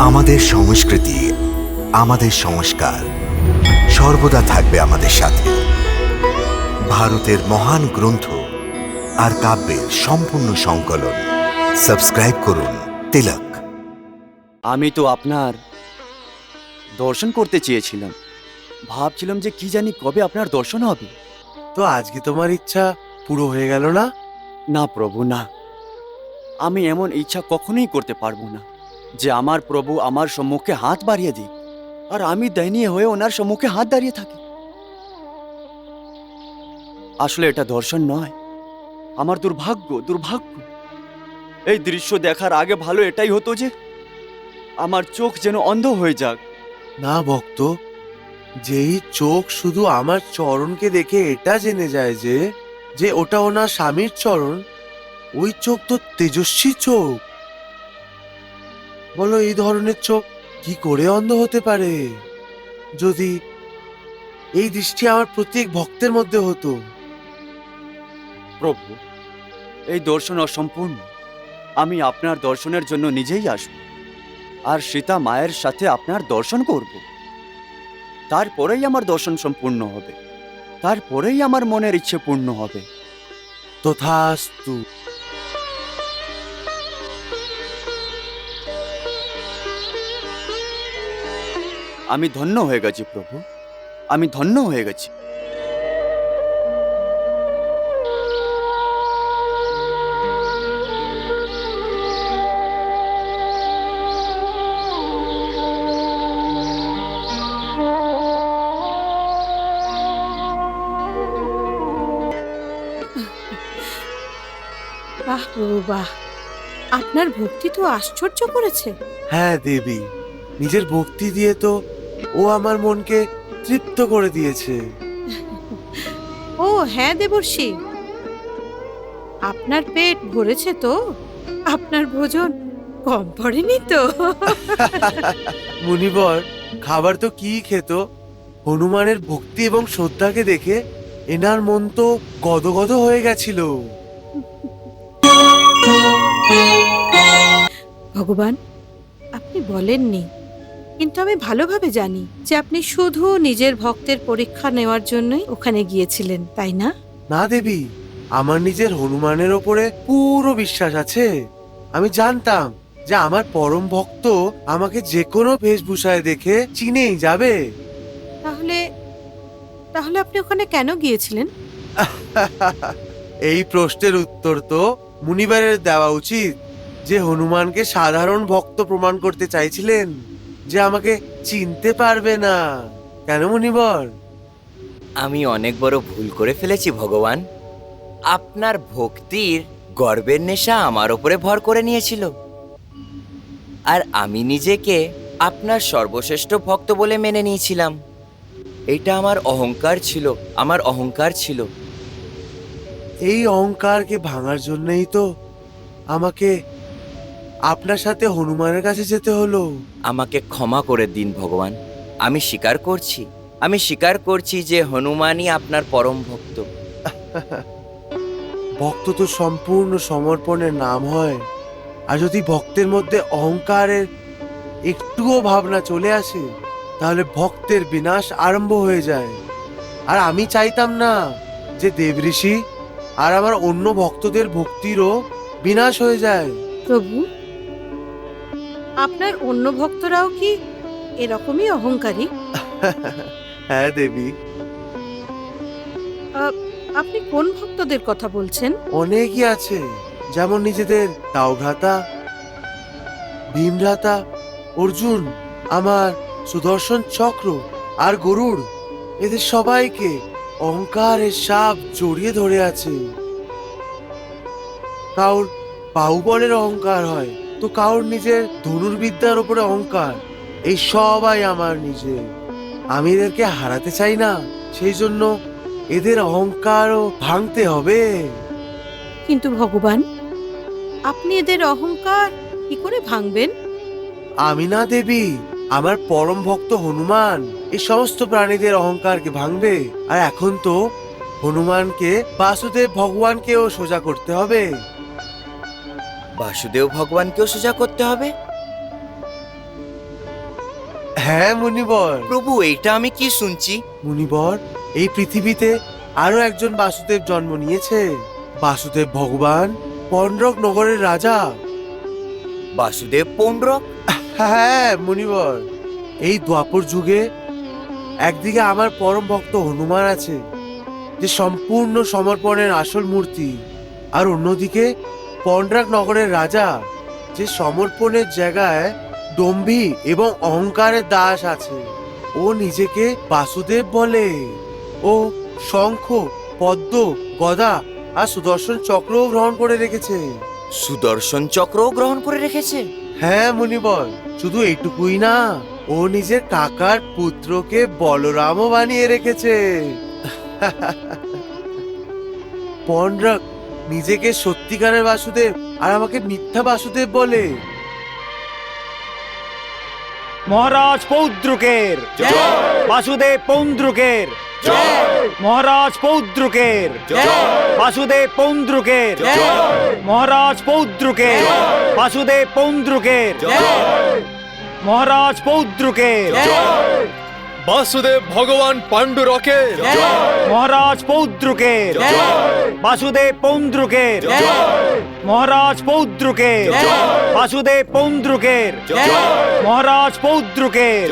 আমাদের সংস্কৃতি, আমাদের সংস্কার সর্বদা থাকবে আমাদের সাথে। ভারতের মহান গ্রন্থ আর কাব্যের সম্পূর্ণ সংকলন। সাবস্ক্রাইব করুন তিলক। আমি তো আপনার দর্শন করতে চেয়েছিলাম, ভাবছিলাম যে কি জানি কবে আপনার দর্শন হবে। তো আজকে তোমার ইচ্ছা পুরো হয়ে গেল না? না প্রভু, না, আমি এমন ইচ্ছা কখনোই করতে পারবো না যে আমার প্রভু আমার সম্মুখে হাত বাড়িয়ে দিক আর আমি দয়নীয় হয়ে ওনার সম্মুখে হাত দাঁড়িয়ে থাকি। আসলে এটা দর্শন নয়, আমার দুর্ভাগ্য। দুর্ভাগ্য। এই দৃশ্য দেখার আগে ভালো এটাই হতো যে আমার চোখ যেন অন্ধ হয়ে যাক। না ভক্ত, যেই চোখ শুধু আমার চরণকে দেখে এটা জেনে যায় যে যে ওটা ওনার স্বামীর চরণ, ওই চোখ তো তেজস্বী চোখ। বলো, এই ধরনের চোখ কি করে অন্ধ হতে পারে? যদি এই দৃষ্টি আমার প্রত্যেক ভক্তের মধ্যে হতো। প্রভু, এই দর্শন অসম্পূর্ণ। আমি আপনার দর্শনের জন্য নিজেই আসব আর সীতা মায়ের সাথে আপনার দর্শন করব। তারপরেই আমার দর্শন সম্পূর্ণ হবে, তারপরেই আমার মনের ইচ্ছে পূর্ণ হবে। তথাস্তু। আমি ধন্য হয়ে গেছি প্রভু, আমি ধন্য হয়ে গেছি। বাহ প্রভু বাহ, আপনার ভক্তি তো আশ্চর্য করেছে। হ্যাঁ দেবী, নিজের ভক্তি দিয়ে তো ও আমার মনকে তৃপ্ত করে দিয়েছে। ও হ্যাঁ দেবর্ষি, আপনার পেট ভরেছে তো? আপনার ভোজন কম পড়েনি তো? মুনিবর, খাবার তো কি খেত, হনুমানের ভক্তি এবং শ্রদ্ধাকে দেখে এনার মন তো গদগদ হয়ে গেছিল। ভগবান, আপনি বলেননি, কিন্তু আমি ভালোভাবে জানি যে আপনি শুধু নিজের ভক্তের পরীক্ষা নেওয়ার জন্যই ওখানে গিয়েছিলেন, তাই না? না দেবী, আমার নিজের হনুমানের ওপরে পুরো বিশ্বাস আছে। আমি জানতাম যে আমার পরম ভক্ত আমাকে যে কোনো বেশভূষায় দেখে চিনেই যাবে। তাহলে তাহলে আপনি ওখানে কেন গিয়েছিলেন? এই প্রশ্নের উত্তর তো মুনিবারের দেওয়া উচিত, যে হনুমানকে সাধারণ ভক্ত প্রমাণ করতে চাইছিলেন যে আমাকে চিনতে পারবে না। কেন মুনিবর? আমি অনেক বড় ভুল করে ফেলেছি ভগবান। আপনার ভক্তির গর্বের নেশা আমার ওপরে ভর করে নিয়েছিল, আর আমি নিজেকে আপনার সর্বশ্রেষ্ঠ ভক্ত বলে মেনে নিয়েছিলাম। এটা আমার অহংকার ছিল, আমার অহংকার ছিল। এই অহংকারকে ভাঙার জন্যই তো আমাকে আপনার সাথে হনুমানের কাছে যেতে হলো। আমাকে ক্ষমা করে দিন ভগবান। আমি স্বীকার করছি, আমি স্বীকার করছি যে হনুমানই আপনার পরম ভক্ত। ভক্ত তো সম্পূর্ণ সমর্পণের নাম হয়। আর যদি ভক্তের মধ্যে অহংকারের একটুও ভাবনা চলে আসে, তাহলে ভক্তের বিনাশ আরম্ভ হয়ে যায়। আর আমি চাইতাম না যে দেবঋষি আর আমার অন্য ভক্তদের ভক্তিরও বিনাশ হয়ে যায়। প্রভু, আপনার অন্য ভক্তরাও কি এরকমই অহংকারী? হ্যাঁ দেবী, আপনি কোন ভক্তদের কথা বলছেন? অনেকই আছে, যেমন নিজেদের তাওভ্রাতা, ভীমভ্রাতা, অর্জুন, আমার সুদর্শন চক্র আর গরুড়, এদের সবাইকে অহংকারের সাপ জড়িয়ে ধরে আছে। কাউর বাহুবলের অহংকার হয়, তো কাউর নিজের ধনুর্বিদ্যার উপরে অহংকার। এই সবাই আমার নিজের। আমি এদেরকে হারাতে চাই না, সেই জন্য এদের অহংকারও ভাঙতে হবে। কিন্তু ভগবান, আপনি এদের অহংকার কি করে ভাঙবেন? আমি না দেবী, আমার পরম ভক্ত হনুমান এই সমস্ত প্রাণীদের অহংকারকে ভাঙবে। আর এখন তো হনুমানকে বাসুদেব ভগবানকেও সোজা করতে হবে। বাসুদেব ভগবানকেও সোজা করতে হবে? হ্যাঁ মুনিবর। প্রভু, এইটা আমি কি শুনছি? মুনিবর, এই পৃথিবীতে আরো একজন বাসুদেব জন্ম নিয়েছে। বাসুদেব ভগবান, পন্ডরক নগরের রাজা। বাসুদেব পৌণ্ড্রক? হ্যাঁ মুনিবর, এই দ্বাপর যুগে একদিকে আমার পরম ভক্ত হনুমান আছে, যে সম্পূর্ণ সমর্পণের আসল মূর্তি, আর অন্যদিকে পন্ডরাক নগরের রাজা, যে সমর্পণের জায়গায় দম্ভী এবং অহংকারের দাস আছে। ও নিজেকে বাসুদেব বলে। ও শঙ্খ, পদ্ম, গদা আর সুদর্শন চক্রও গ্রহণ করে রেখেছে। সুদর্শন চক্রও গ্রহণ করে রেখেছে? হ্যাঁ মুনিবর, শুধু এইটুকুই না, ও নিজের কাকার পুত্রকে বলরামও বানিয়ে রেখেছে। পন্ডরক নিজেকে সত্যিকারের বাসুদেব আর আমাকে মিথ্যা বাসুদেব বলে। মহারাজ পৌদ্রুকের বাসুদেব পৌন্দ্রুকের মহারাজ পৌদ্রুকের বাসুদেব পৌন্দ্রুকের মহারাজ পৌদ্রুকের বাসুদেব পৌন্দ্রুকের মহারাজ পৌদ্রুকের বাসুদেব ভগবান পাণ্ডুরকের মহারাজ পৌদ্রুকের বাসুদেব পৌন্দ্রুকের মহারাজ পৌদ্রুকের বাসুদেব পৌন্দ্রুকের মহারাজ পৌদ্রুকের